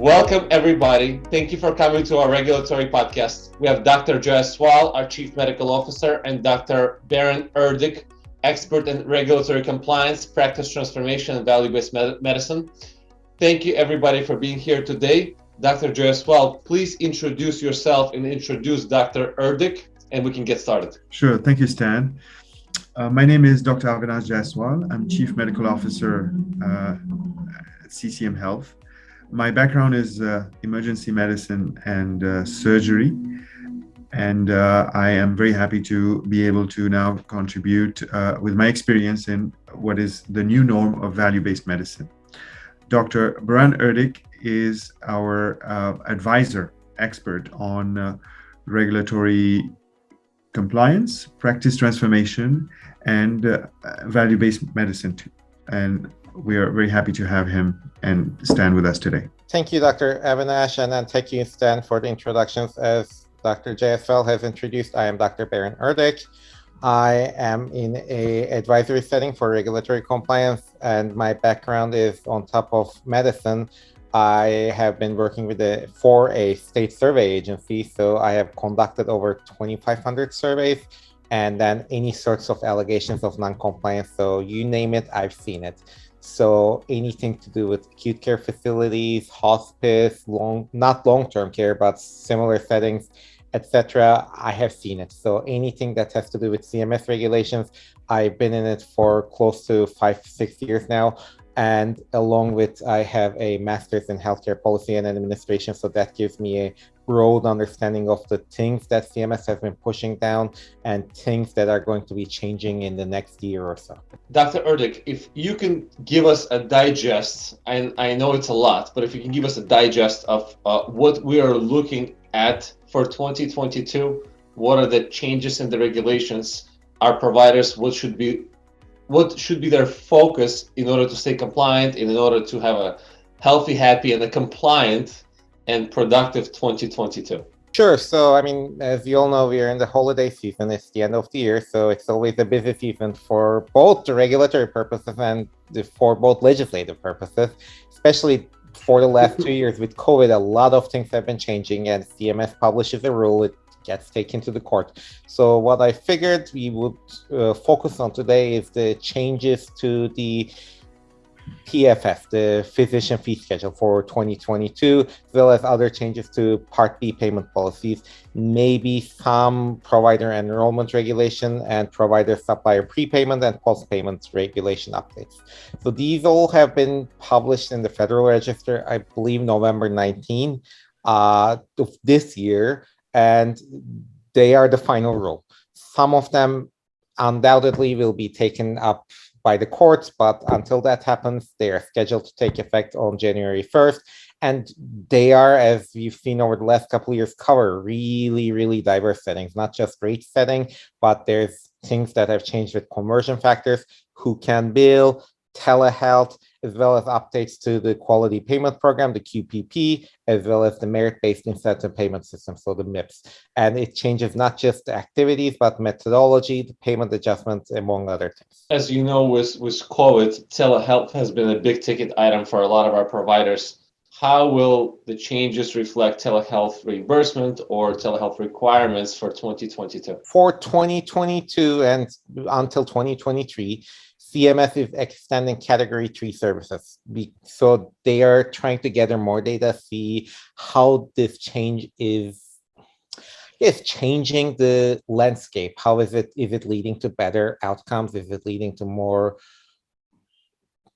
Welcome, everybody. Thank you for coming to our regulatory podcast. We have Dr. Jayaswal, our Chief Medical Officer, and Dr. Baran Erdik, expert in regulatory compliance, practice transformation, and value-based medicine. Thank you, everybody, for being here today. Dr. Jayaswal, please introduce yourself and introduce Dr. Erdik, and we can get started. Sure. Thank you, Stan. My name is Dr. Avinash Jayaswal. I'm Chief Medical Officer at CCM Health. My background is emergency medicine and surgery, and I am very happy to be able to now contribute with my experience in what is the new norm of value-based medicine. Dr. Baran Erdik is our advisor, expert on regulatory compliance, practice transformation, and value-based medicine. And we are very happy to have him and Stan with us today. Thank you, Dr. Avinash, and then thank you, Stan, for the introductions. As Dr. Jayaswal has introduced, I am Dr. Baran Erdik. I am in an advisory setting for regulatory compliance, and my background is on top of medicine. I have been working for a state survey agency, so I have conducted over 2,500 surveys, and then any sorts of allegations of non-compliance. So you name it, I've seen it. So anything to do with acute care facilities, hospice, not long-term care, but similar settings, etc., I have seen it. So anything that has to do with CMS regulations, I've been in it for close to 5-6 years now. And along with, I have a master's in healthcare policy and administration. So that gives me a broad understanding of the things that CMS has been pushing down and things that are going to be changing in the next year or so. Dr. Erdik, if you can give us a digest, and I know it's a lot, but if you can give us a digest of what we are looking at for 2022, what are the changes in the regulations, our providers, what should be their focus in order to stay compliant, in order to have a healthy, happy, and a compliant and productive 2022? Sure. So, I mean, as you all know, we are in the holiday season. It's the end of the year, so it's always a busy season for both the regulatory purposes and for both legislative purposes, especially for the last 2 years with COVID. A lot of things have been changing, and CMS publishes a rule. It gets taken to the court. So what I figured we would focus on today is the changes to the PFS, the physician fee schedule for 2022, as well as other changes to Part B payment policies, maybe some provider enrollment regulation and provider supplier prepayment and post-payment regulation updates. So these all have been published in the Federal Register, I believe November 19 of this year, and they are the final rule. Some of them undoubtedly will be taken up by the courts, but until that happens, they are scheduled to take effect on January 1st. And they are, as you've seen over the last couple of years, cover really, really diverse settings, not just rate setting, but there's things that have changed with conversion factors, who can bill, telehealth, as well as updates to the quality payment program, the QPP, as well as the merit-based incentive payment system, so the MIPS. And it changes not just the activities, but methodology, the payment adjustments, among other things. As you know, with COVID, telehealth has been a big ticket item for a lot of our providers. How will the changes reflect telehealth reimbursement or telehealth requirements for 2022? For 2022 and until 2023, CMS is extending Category 3 services. So they are trying to gather more data, see how this change is changing the landscape. How is it leading to better outcomes? Is it leading to more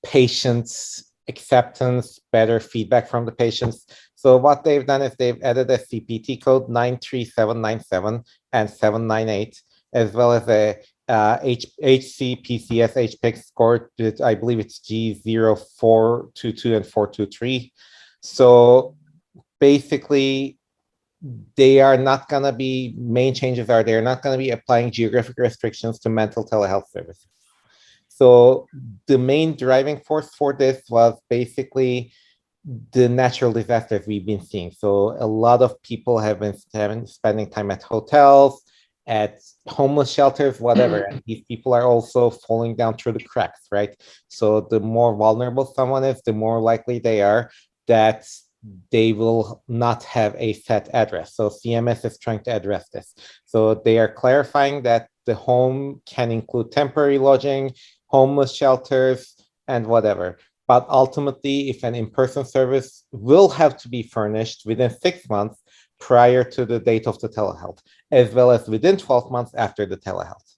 patients acceptance, better feedback from the patients? So what they've done is they've added a CPT code 93797 and 798, as well as a HCPCS HPIC score, I believe it's G0422 and 423. So basically, they are not going to be, main changes are they're not going to be applying geographic restrictions to mental telehealth services. So the main driving force for this was basically the natural disasters we've been seeing. So a lot of people have been spending time at hotels, at homeless shelters, whatever. And these people are also falling down through the cracks, right? So the more vulnerable someone is, the more likely they are that they will not have a set address. So CMS is trying to address this. So they are clarifying that the home can include temporary lodging, homeless shelters, and whatever. But ultimately, if an in-person service will have to be furnished within 6 months prior to the date of the telehealth, as well as within 12 months after the telehealth.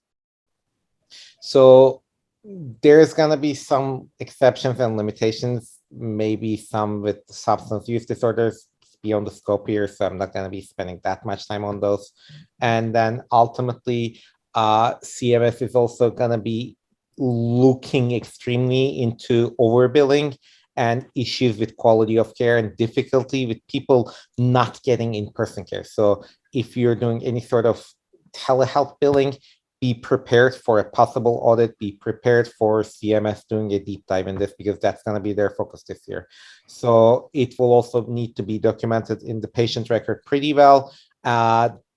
So there's going to be some exceptions and limitations, maybe some with substance use disorders beyond the scope here, so I'm not going to be spending that much time on those. And then ultimately, CMS is also going to be looking extremely into overbilling and issues with quality of care and difficulty with people not getting in-person care. So if you're doing any sort of telehealth billing, be prepared for a possible audit, be prepared for CMS doing a deep dive in this, because that's going to be their focus this year. So it will also need to be documented in the patient record pretty well,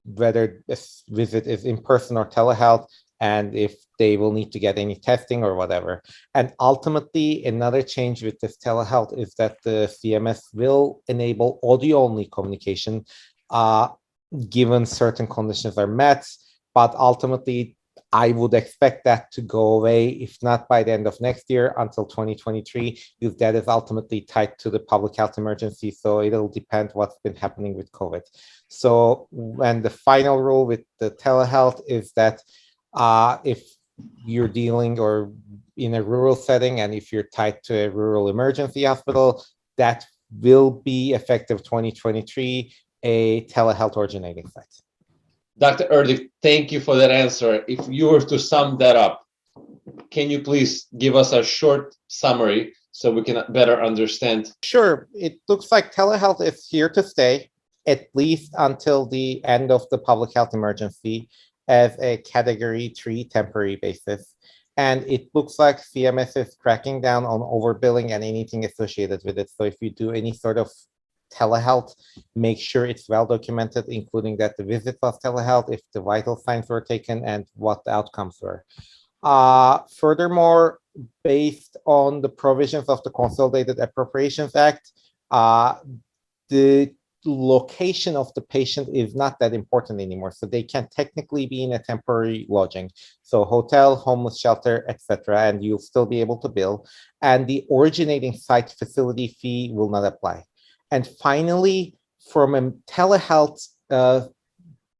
whether this visit is in person or telehealth, and if they will need to get any testing or whatever. And ultimately, another change with this telehealth is that the CMS will enable audio-only communication, given certain conditions are met. But ultimately, I would expect that to go away, if not by the end of next year, until 2023, because that is ultimately tied to the public health emergency. So it'll depend what's been happening with COVID. So when the final rule with the telehealth is that if you're dealing or in a rural setting, and if you're tied to a rural emergency hospital, that will be effective 2023, a telehealth originating site. Dr. Erdik, thank you for that answer. If you were to sum that up, can you please give us a short summary so we can better understand? Sure. It looks like telehealth is here to stay, at least until the end of the public health emergency, as a category 3 temporary basis. And it looks like CMS is cracking down on overbilling and anything associated with it. So if you do any sort of telehealth, make sure it's well documented, including that the visit was telehealth, if the vital signs were taken, and what the outcomes were. Furthermore, based on the provisions of the Consolidated Appropriations Act, the location of the patient is not that important anymore. So they can technically be in a temporary lodging. So hotel, homeless shelter, etc., and you'll still be able to bill. And the originating site facility fee will not apply. And finally, from a telehealth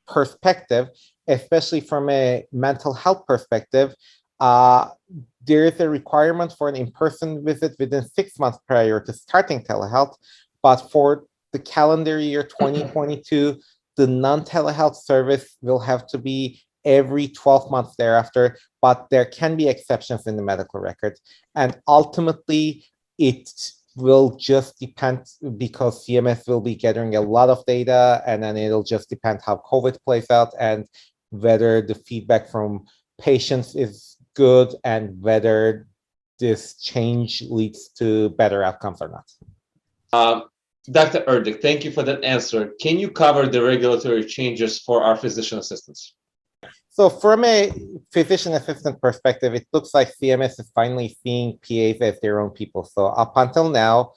perspective, especially from a mental health perspective, there is a requirement for an in-person visit within 6 months prior to starting telehealth. But for the calendar year 2022, the non-telehealth service will have to be every 12 months thereafter, but there can be exceptions in the medical record. And ultimately, it will just depend, because CMS will be gathering a lot of data, and then it'll just depend how COVID plays out and whether the feedback from patients is good and whether this change leads to better outcomes or not. Dr. Erdik, thank you for that answer. Can you cover the regulatory changes for our physician assistants? So from a physician assistant perspective, it looks like CMS is finally seeing PAs as their own people. So up until now,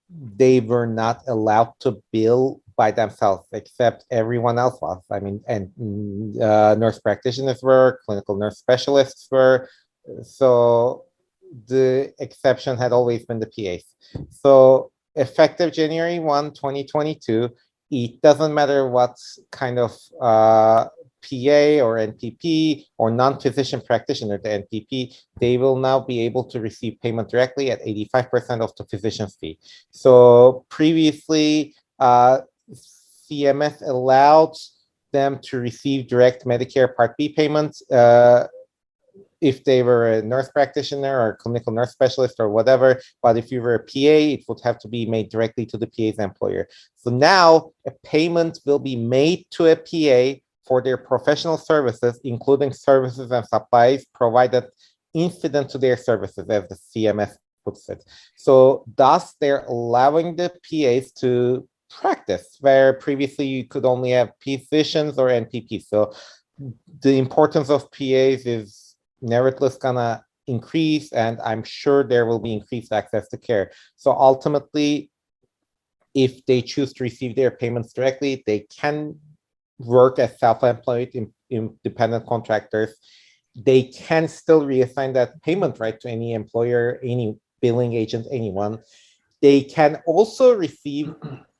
they were not allowed to bill by themselves, except everyone else was. I mean, and nurse practitioners were, clinical nurse specialists were. So the exception had always been the PAs. So effective January 1, 2022, it doesn't matter what kind of PA or NPP or non-physician practitioner, the NPP, they will now be able to receive payment directly at 85% of the physician's fee. So previously, CMS allowed them to receive direct Medicare Part B payments if they were a nurse practitioner or clinical nurse specialist or whatever. But if you were a PA, it would have to be made directly to the PA's employer. So now a payment will be made to a PA for their professional services, including services and supplies provided incident to their services, as the CMS puts it. So thus, they're allowing the PAs to practice, where previously you could only have physicians or NPPs. So the importance of PAs is nevertheless gonna increase, and I'm sure there will be increased access to care. So ultimately, if they choose to receive their payments directly, they can work as self-employed independent contractors. They can still reassign that payment right to any employer, any billing agent, anyone. They can also receive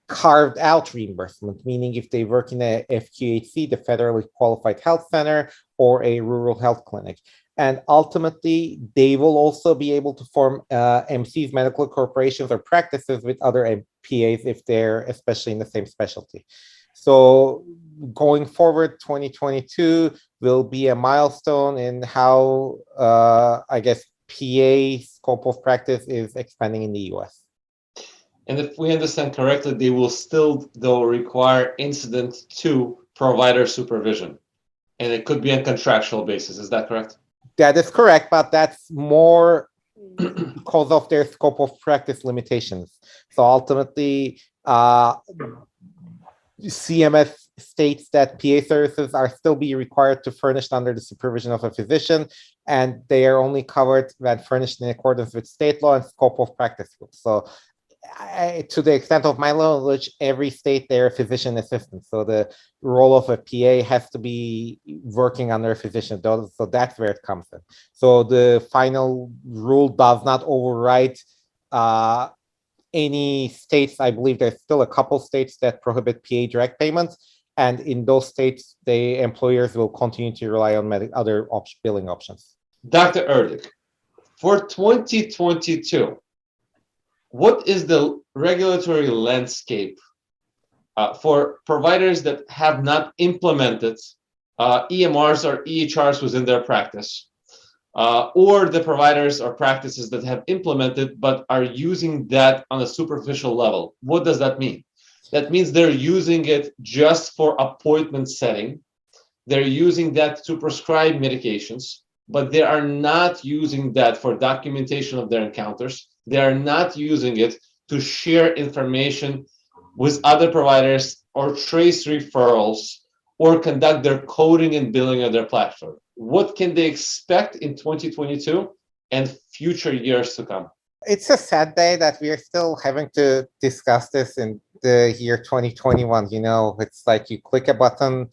carved out reimbursement, meaning if they work in a FQHC, the Federally Qualified Health Center, or a rural health clinic. And ultimately, they will also be able to form MCs, medical corporations, or practices with other PAs if they're especially in the same specialty. So going forward, 2022 will be a milestone in how, I guess, PA scope of practice is expanding in the US. And if we understand correctly, they will still, though, require incident to provider supervision. And it could be on contractual basis. Is that correct? That is correct, but that's more because of their scope of practice limitations. So ultimately, CMS states that PA services are still be required to furnish under the supervision of a physician, and they are only covered when furnished in accordance with state law and scope of practice rules. So to the extent of my knowledge, every state they're a physician assistant. So the role of a PA has to be working under a physician. So that's where it comes in. So the final rule does not override any states. I believe there's still a couple states that prohibit PA direct payments. And in those states, the employers will continue to rely on other billing options. Dr. Erdik, for 2022, what is the regulatory landscape for providers that have not implemented EMRs or EHRs within their practice, or the providers or practices that have implemented but are using that on a superficial level? What does that mean? That means they're using it just for appointment setting. They're using that to prescribe medications, but they are not using that for documentation of their encounters. They are not using it to share information with other providers or trace referrals or conduct their coding and billing of their platform. What can they expect in 2022 and future years to come? It's a sad day that we are still having to discuss this in the year 2021. You know, it's like you click a button,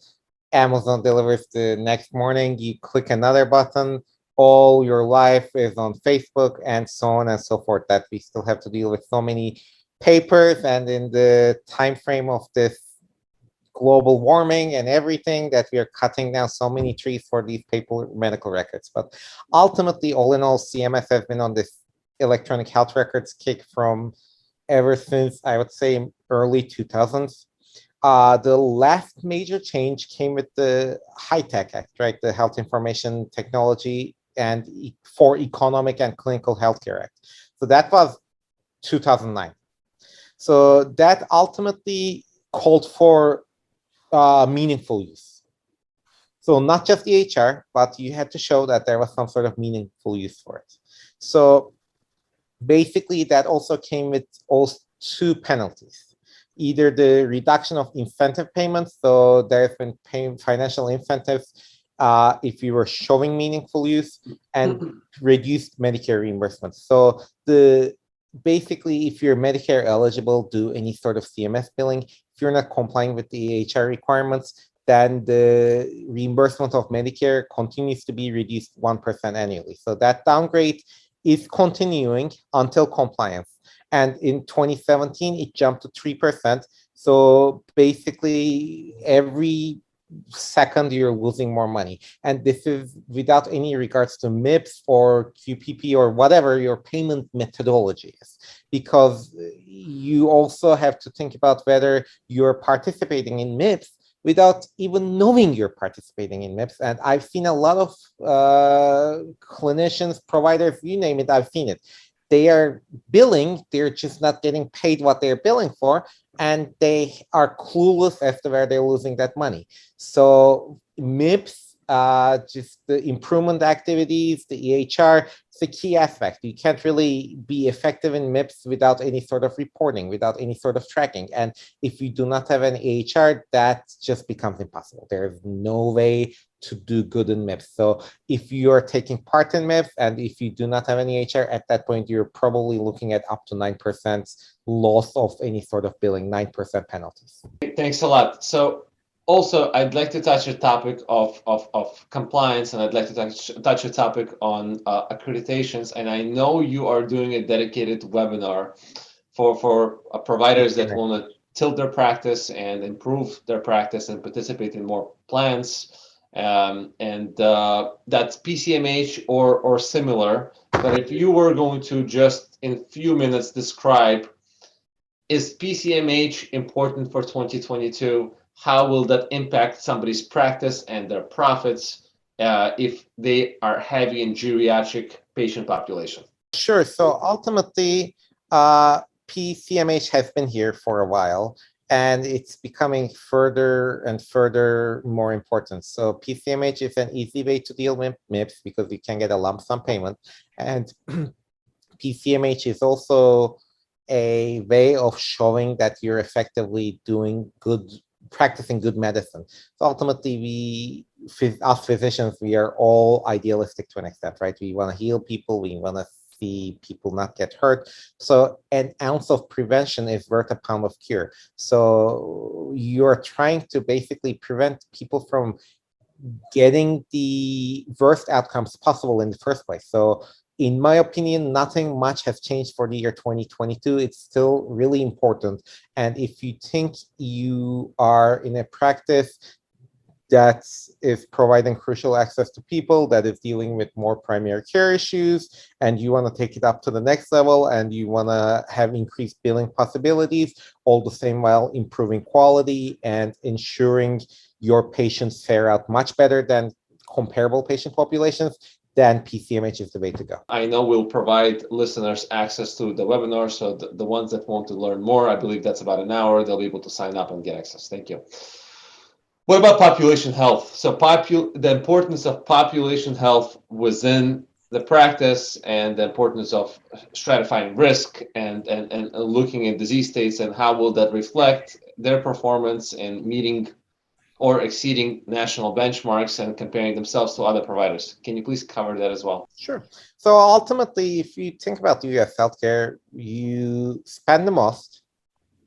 Amazon delivers the next morning, you click another button, all your life is on Facebook, and so on and so forth, that we still have to deal with so many papers, and in the time frame of this global warming and everything, that we are cutting down so many trees for these paper medical records. But ultimately, all in all, CMS has been on this electronic health records kick from ever since, I would say, early 2000s. The last major change came with the HITECH Act, right? The Health Information Technology and for Economic and Clinical Healthcare Act. So that was 2009. So that ultimately called for meaningful use. So not just the HR, but you had to show that there was some sort of meaningful use for it. So basically, that also came with also two penalties. Either the reduction of incentive payments, so there's been financial incentives if you were showing meaningful use, and reduced Medicare reimbursement. So basically, if you're Medicare eligible, do any sort of CMS billing. If you're not complying with the HR requirements, then the reimbursement of Medicare continues to be reduced 1% annually. So that downgrade is continuing until compliance. And in 2017, it jumped to 3%. So basically, every second you're losing more money. And this is without any regards to MIPS or QPP or whatever your payment methodology is, because you also have to think about whether you're participating in MIPS without even knowing you're participating in MIPS. And I've seen a lot of clinicians, providers, you name it, I've seen it. They are billing, they're just not getting paid what they're billing for, and they are clueless as to where they're losing that money. So MIPS, just the improvement activities, the EHR, it's a key aspect. You can't really be effective in MIPS without any sort of reporting, without any sort of tracking. And if you do not have an AHR, that just becomes impossible. There's no way to do good in MIPS. So if you're taking part in MIPS and if you do not have any AHR, at that point, you're probably looking at up to 9% loss of any sort of billing, 9% penalties. Thanks a lot. So also, I'd like to touch a topic of compliance, and I'd like to touch a topic on accreditations. And I know you are doing a dedicated webinar for providers that want to tilt their practice and improve their practice and participate in more plans. And that's PCMH or similar. But if you were going to just in a few minutes describe, is PCMH important for 2022? How will that impact somebody's practice and their profits if they are heavy in geriatric patient population? Sure. So ultimately, PCMH has been here for a while, and it's becoming further and further more important. So PCMH is an easy way to deal with MIPS because you can get a lump sum payment. And PCMH is also a way of showing that you're effectively doing good, practicing good medicine. So ultimately, us physicians, we are all idealistic to an extent, right? We want to heal people, we want to see people not get hurt. So an ounce of prevention is worth a pound of cure. So you're trying to basically prevent people from getting the worst outcomes possible in the first place. So in my opinion, nothing much has changed for the year 2022. It's still really important. And if you think you are in a practice that is providing crucial access to people, that is dealing with more primary care issues, and you want to take it up to the next level, and you want to have increased billing possibilities, all the same while improving quality and ensuring your patients fare out much better than comparable patient populations, then PCMH is the way to go. I know we'll provide listeners access to the webinar, so the ones that want to learn more, I believe that's about an hour, they'll be able to sign up and get access. Thank you. What about population health? So the importance of population health within the practice and the importance of stratifying risk and looking at disease states, and how will that reflect their performance in meeting or exceeding national benchmarks and comparing themselves to other providers. Can you please cover that as well? Sure. So ultimately, if you think about the US healthcare, you spend the most,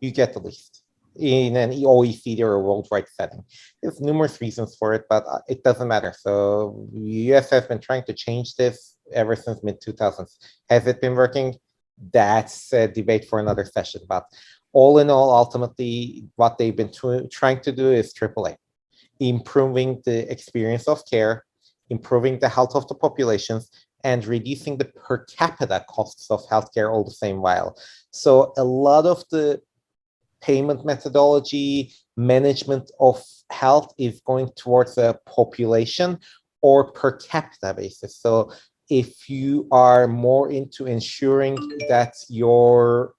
you get the least in an OECD or a worldwide setting. There's numerous reasons for it, but it doesn't matter. So the US has been trying to change this ever since mid-2000s. Has it been working? That's a debate for another session. But all in all, ultimately, what they've been trying to do is AAA, improving the experience of care, improving the health of the populations, and reducing the per capita costs of healthcare all the same while. So a lot of the payment methodology, management of health is going towards a population or per capita basis. So if you are more into ensuring that your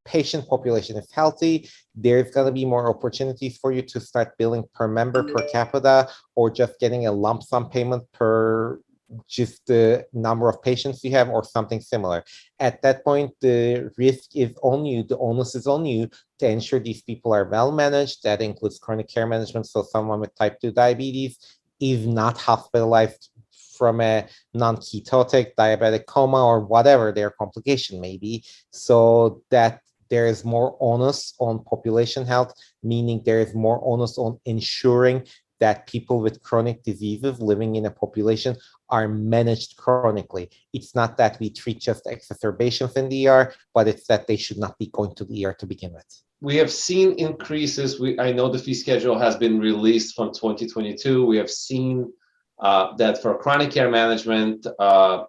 patient population is healthy, there's going to be more opportunities for you to start billing per member per capita, or just getting a lump sum payment per just the number of patients you have or something similar. At that point, the risk is on you, the onus is on you to ensure these people are well managed. That includes chronic care management. So someone with type 2 diabetes is not hospitalized from a non-ketotic diabetic coma or whatever their complication may be, so that there is more onus on population health, meaning there is more onus on ensuring that people with chronic diseases living in a population are managed chronically. It's not that we treat just exacerbations in the ER, but it's that they should not be going to the ER to begin with. We have seen increases. I know the fee schedule has been released from 2022. We have seen that for chronic care management,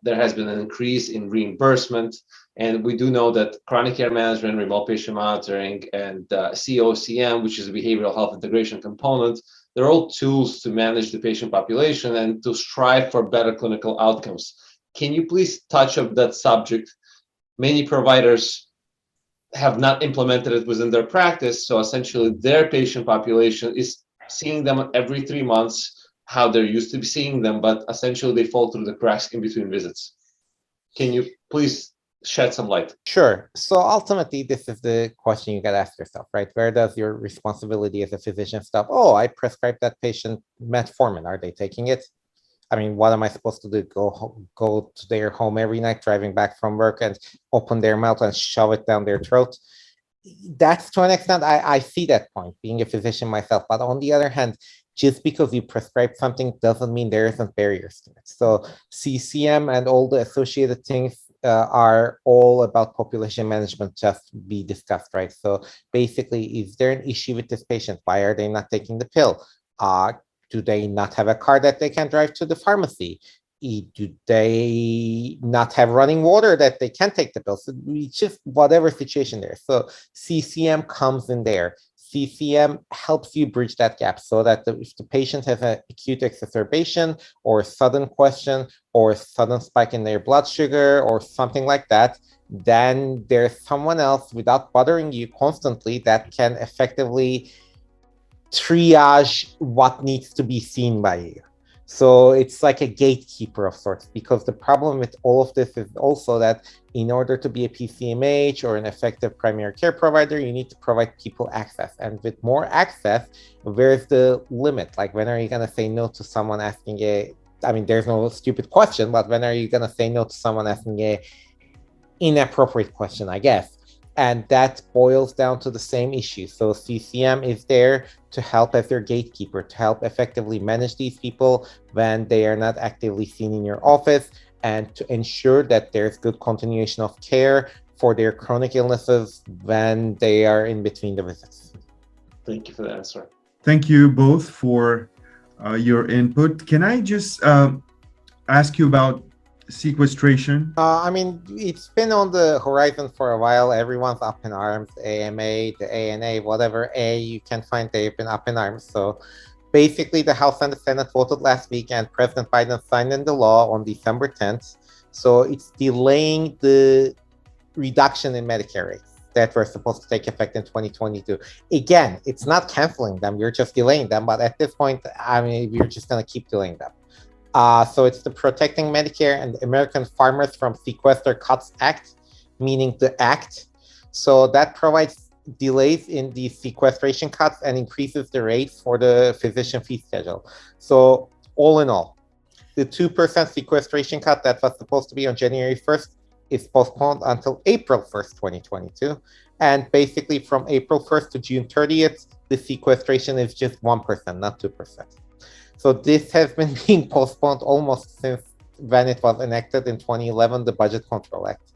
there has been an increase in reimbursement. And we do know that chronic care management, remote patient monitoring, and CCM, which is a behavioral health integration component, they're all tools to manage the patient population and to strive for better clinical outcomes. Can you please touch on that subject? Many providers have not implemented it within their practice, so essentially their patient population is seeing them every 3 months, how they're used to be seeing them, but essentially they fall through the cracks in between visits. Can you please shed some light? Sure. So ultimately, this is the question you got to ask yourself, right? Where does your responsibility as a physician stop? Oh, I prescribed that patient metformin. Are they taking it? I mean, what am I supposed to do? Go to their home every night, driving back from work, and open their mouth and shove it down their throat? That's to an extent, I see that point, being a physician myself. But on the other hand, just because you prescribe something doesn't mean there isn't barriers to it. So CCM and all the associated things are all about population management, just be discussed, right? So basically, is there an issue with this patient? Why are they not taking the pill? Do they not have a car that they can drive to the pharmacy? Do they not have running water that they can take the pill? So it's just whatever situation there. So CCM comes in there. CCM helps you bridge that gap so that if the patient has an acute exacerbation or a sudden question or a sudden spike in their blood sugar or something like that, then there's someone else without bothering you constantly that can effectively triage what needs to be seen by you. So it's like a gatekeeper of sorts, because the problem with all of this is also that in order to be a PCMH or an effective primary care provider, you need to provide people access. And with more access, where's the limit? Like, when are you going to say no to someone asking I mean, there's no stupid question, but when are you going to say no to someone asking a inappropriate question, I guess? And that boils down to the same issue. So CCM is there to help as your gatekeeper, to help effectively manage these people when they are not actively seen in your office, and to ensure that there's good continuation of care for their chronic illnesses when they are in between the visits. Thank you for the answer. Thank you both for your input. Can I just ask you about sequestration? I mean, it's been on the horizon for a while. Everyone's up in arms. AMA, the ANA, whatever A you can find, they've been up in arms. So basically, the House and the Senate voted last week, and President Biden signed into law on December 10th. So it's delaying the reduction in Medicare rates that were supposed to take effect in 2022. Again, it's not canceling them, you're just delaying them. But at this point, I mean, we're just going to keep delaying them. So it's the Protecting Medicare and American Farmers from Sequester Cuts Act, meaning the act. So that provides delays in the sequestration cuts and increases the rates for the physician fee schedule. So all in all, the 2% sequestration cut that was supposed to be on January 1st is postponed until April 1st, 2022. And basically from April 1st to June 30th, the sequestration is just 1%, not 2%. So this has been being postponed almost since when it was enacted in 2011, the Budget Control Act.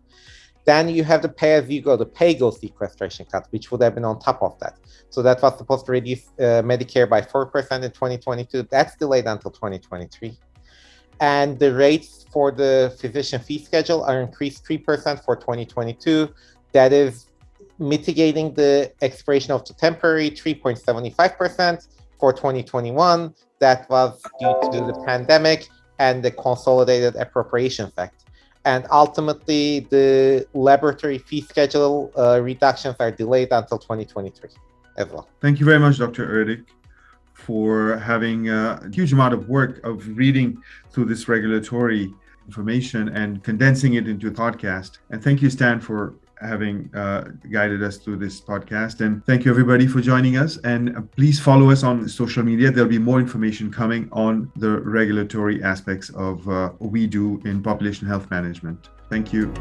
Then you have the pay-as-you-go, the pay-go sequestration cut, which would have been on top of that. So that was supposed to reduce Medicare by 4% in 2022. That's delayed until 2023. And the rates for the physician fee schedule are increased 3% for 2022. That is mitigating the expiration of the temporary 3.75% for 2021 that was due to the pandemic and the Consolidated Appropriations Act. And ultimately, the laboratory fee schedule reductions are delayed until 2023 as well. Thank you very much, Dr. Erdik, for having a huge amount of work of reading through this regulatory information and condensing it into a podcast. And thank you, Stan, for having guided us through this podcast. And thank you, everybody, for joining us. And please follow us on social media. There'll be more information coming on the regulatory aspects of what we do in population health management. Thank you.